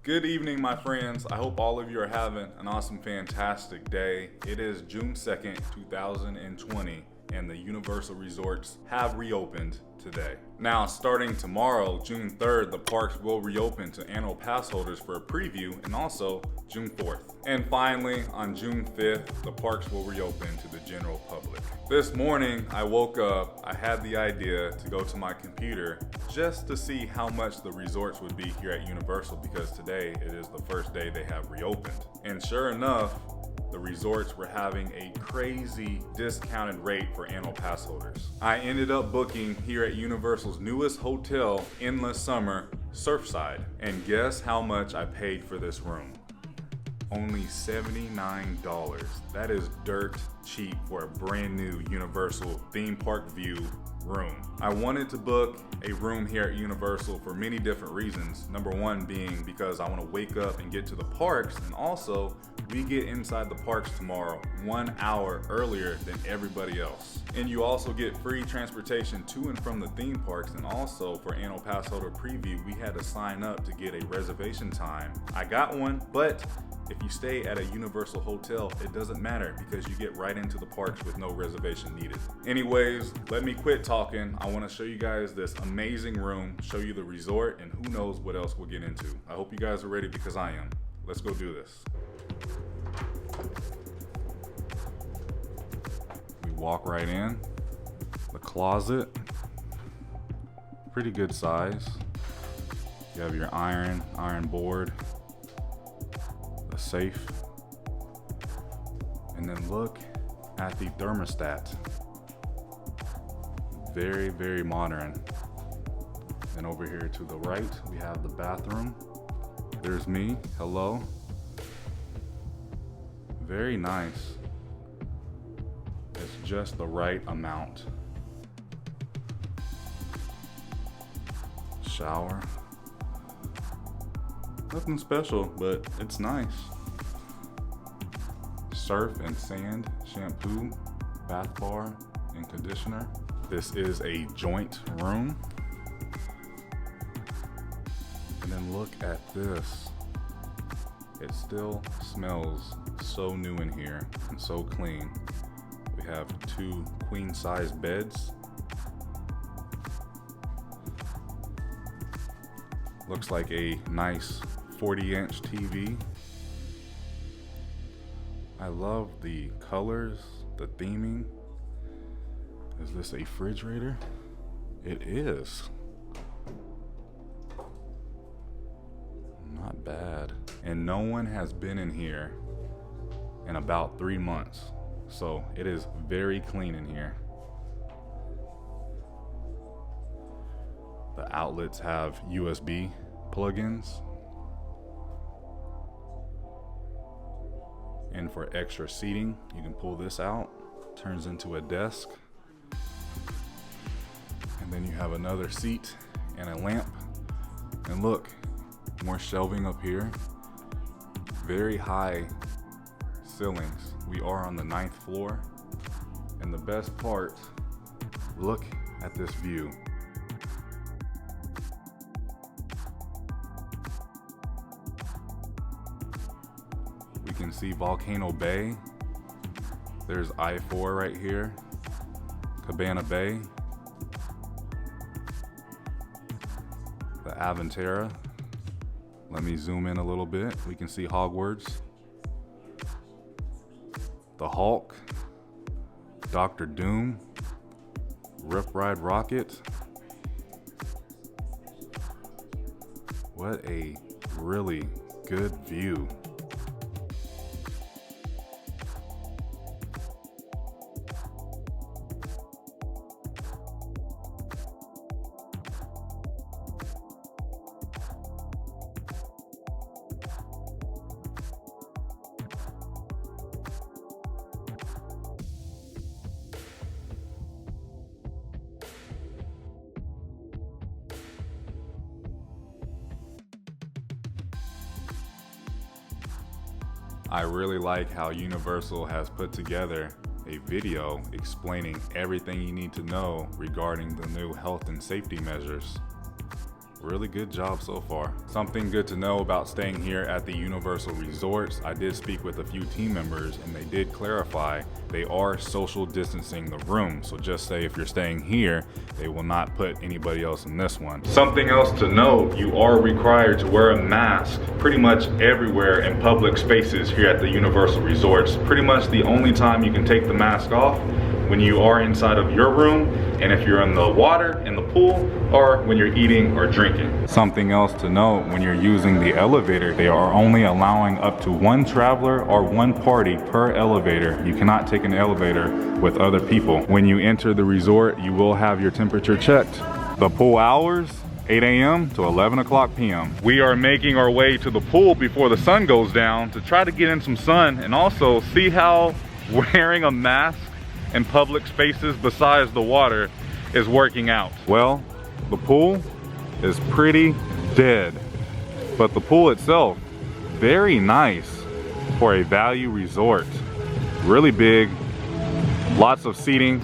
Good evening, my friends. I hope all of you are having an awesome, fantastic day. It is June 2nd, 2020, and the Universal Resorts have reopened today. Now, starting tomorrow, June 3rd, the parks will reopen to annual pass holders for a preview, and also June 4th. And finally, on June 5th, the parks will reopen to the general public. This morning, I woke up, I had the idea to go to my computer just to see how much the resorts would be here at Universal, because today it is the first day they have reopened. And sure enough, the resorts were having a crazy discounted rate for annual pass holders. I ended up booking here at Universal's newest hotel, Endless Summer, Surfside. And guess how much I paid for this room? Only $79. That is dirt cheap for a brand new Universal theme park view room. I wanted to book a room here at Universal for many different reasons. Number one being because I want to wake up and get to the parks, and also we get inside the parks tomorrow 1 hour earlier than everybody else. And you also get free transportation to and from the theme parks, and also for annual pass holder preview, we had to sign up to get a reservation time. I got one, but if you stay at a Universal hotel, it doesn't matter because you get right into the parks with no reservation needed. Anyways, let me quit talking. I want to show you guys this amazing room, show you the resort, and who knows what else we'll get into. I hope you guys are ready because I am. Let's go do this. We walk right in. The closet, pretty good size. You have your iron board, the safe, and then look at the thermostat. Very, very modern. And over here to the right, we have the bathroom. There's me, hello. Very nice. It's just the right amount. Shower. Nothing special, but it's nice. Surf and sand shampoo, bath bar, and conditioner. This is a joint room. And then look at this. It still smells so new in here and so clean. We have 2 queen-size beds. Looks like a nice 40-inch TV. I love the colors, the theming. Is this a refrigerator? It is. Not bad. And no one has been in here in about 3 months. So it is very clean in here. The outlets have USB plugins. And for extra seating, you can pull this out, turns into a desk. And then you have another seat and a lamp. And look, more shelving up here. Very high ceilings. We are on the 9th floor. And the best part, look at this view. We can see Volcano Bay. There's I-4 right here. Cabana Bay. The Aventura. Let me zoom in a little bit. We can see Hogwarts. The Hulk. Dr. Doom. Rip Ride Rocket. What a really good view. I really like how Universal has put together a video explaining everything you need to know regarding the new health and safety measures. Really good job so far. Something good to know about staying here at the Universal Resorts. I did speak with a few team members and they did clarify they are social distancing the room. So just say if you're staying here, they will not put anybody else in this one. Something else to note, you are required to wear a mask pretty much everywhere in public spaces here at the Universal Resorts. Pretty much the only time you can take the mask off when you are inside of your room, and if you're in the water, in the pool, or when you're eating or drinking. Something else to note, when you're using the elevator, they are only allowing up to one traveler or one party per elevator. You cannot take an elevator with other people. When you enter the resort, you will have your temperature checked. The pool hours, 8 a.m. to 11 o'clock p.m. We are making our way to the pool before the sun goes down to try to get in some sun and also see how wearing a mask in public spaces besides the water is working out. Well, the pool is pretty dead, but the pool itself, very nice for a value resort. Really big, lots of seating,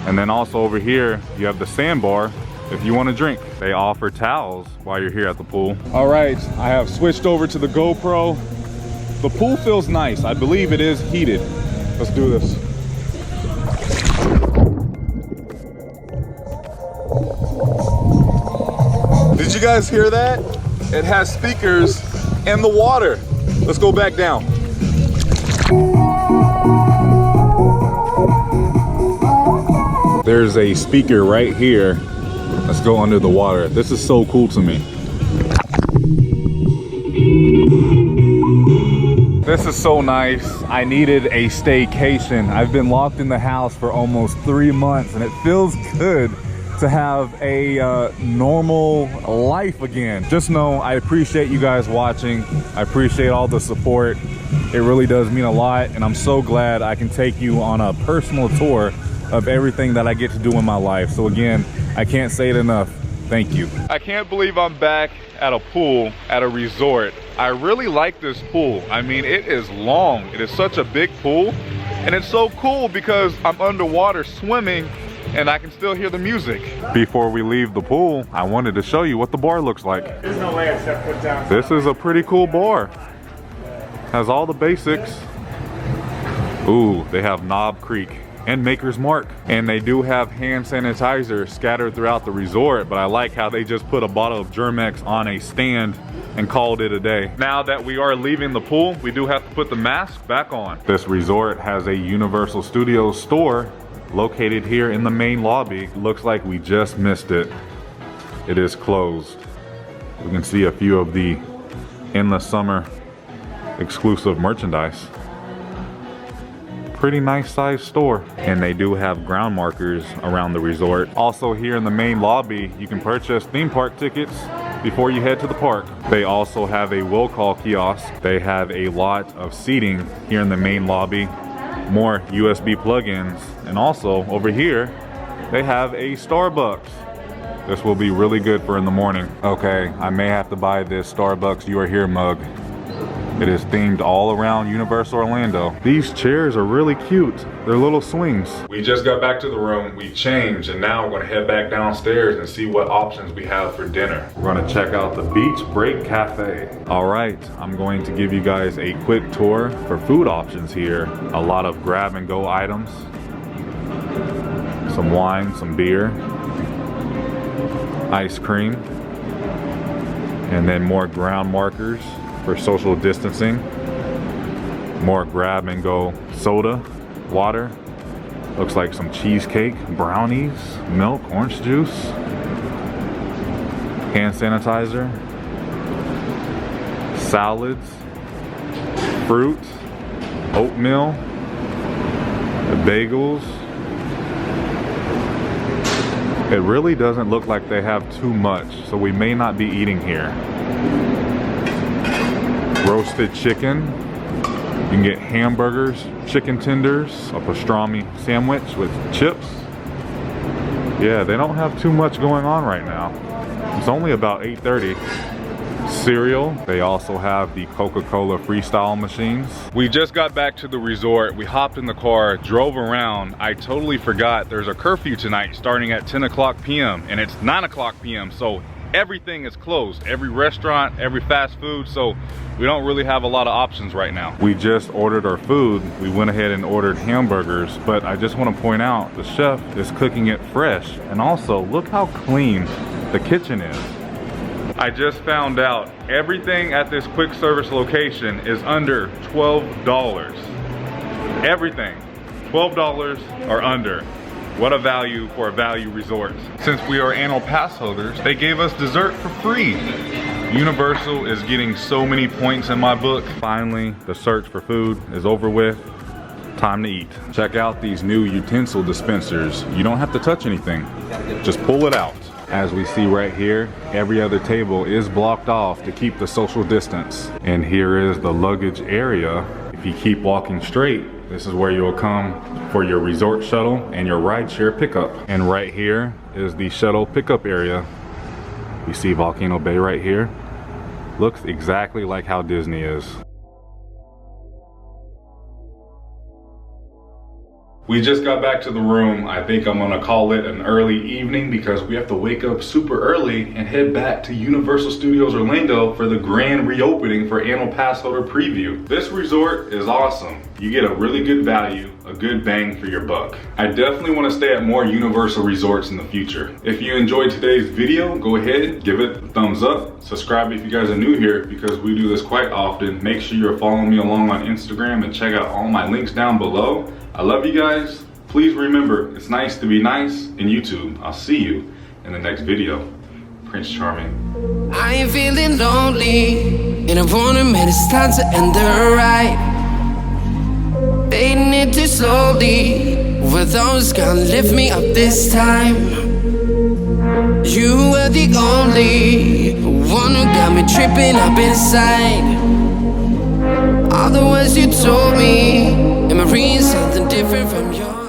and then also over here you have the sandbar if you want to drink. They offer towels while you're here at the pool. All right, I have switched over to the GoPro. The pool feels nice. I believe it is heated. Let's do this. Did you guys hear that? It has speakers in the water. Let's go back down. There's a speaker right here. Let's go under the water. This is so cool to me. This is so nice. I needed a staycation. I've been locked in the house for almost 3 months and it feels good to have a normal life again. Just know I appreciate you guys watching. I appreciate all the support. It really does mean a lot, and I'm so glad I can take you on a personal tour of everything that I get to do in my life. So again, I can't say it enough. Thank you. I can't believe I'm back at a pool at a resort. I really like this pool. I mean, it is long. It is such a big pool, and it's so cool because I'm underwater swimming and I can still hear the music. Before we leave the pool, I wanted to show you what the bar looks like. There's no way it's put down. This is a pretty cool bar. Has all the basics. Ooh, they have Knob Creek and Maker's Mark. And they do have hand sanitizer scattered throughout the resort, but I like how they just put a bottle of Germex on a stand and called it a day. Now that we are leaving the pool, we do have to put the mask back on. This resort has a Universal Studios store located here in the main lobby. Looks like we just missed it. It is closed. We can see a few of the endless summer exclusive merchandise. Pretty nice sized store. And they do have ground markers around the resort. Also here in the main lobby, you can purchase theme park tickets before you head to the park. They also have a will call kiosk. They have a lot of seating here in the main lobby. More USB plugins, and also over here they have a Starbucks. This will be really good for in the morning. Okay, I may have to buy this Starbucks You Are Here mug. It is themed all around Universal Orlando. These chairs are really cute. They're little swings. We just got back to the room, we changed, and now we're gonna head back downstairs and see what options we have for dinner. We're gonna check out the Beach Break Cafe. All right, I'm going to give you guys a quick tour for food options here. A lot of grab and go items. Some wine, some beer, ice cream, and then more ground markers for social distancing. More grab and go soda, water. Looks like some cheesecake, brownies, milk, orange juice, hand sanitizer, salads, fruit, oatmeal, the bagels. It really doesn't look like they have too much, so we may not be eating here. Roasted chicken. You can get hamburgers, chicken tenders, a pastrami sandwich with chips. Yeah, they don't have too much going on right now. It's only about 8:30. Cereal. They also have the Coca-Cola freestyle machines. We just got back to the resort. We hopped in the car, drove around. I totally forgot there's a curfew tonight starting at 10 o'clock p.m. and it's 9 o'clock p.m. So everything is closed. Every restaurant, every fast food, so we don't really have a lot of options right now. We just ordered our food. We went ahead and ordered hamburgers, but I just want to point out the chef is cooking it fresh. And also, look how clean the kitchen is. I just found out everything at this quick service location is under $12. Everything, $12 or under. What a value for a value resort. Since we are annual pass holders, they gave us dessert for free. Universal is getting so many points in my book. Finally, the search for food is over with. Time to eat. Check out these new utensil dispensers. You don't have to touch anything. Just pull it out. As we see right here, every other table is blocked off to keep the social distance. And here is the luggage area. If you keep walking straight, this is where you'll come for your resort shuttle and your rideshare pickup. And right here is the shuttle pickup area. You see Volcano Bay right here. Looks exactly like how Disney is. We just got back to the room. I think I'm gonna call it an early evening because we have to wake up super early and head back to Universal Studios Orlando for the grand reopening for annual pass holder preview. This resort is awesome. You get a really good value, a good bang for your buck. I definitely wanna stay at more Universal resorts in the future. If you enjoyed today's video, go ahead, give it a thumbs up. Subscribe if you guys are new here because we do this quite often. Make sure you're following me along on Instagram and check out all my links down below. I love you guys. Please remember, it's nice to be nice in YouTube. I'll see you in the next video. Prince Charming. I ain't feeling lonely, and I wanna admit it's time to end the ride. Fading it too slowly, were those gonna lift me up this time? You were the only one who got me tripping up inside. All the words you told me, am I reading something different from yours?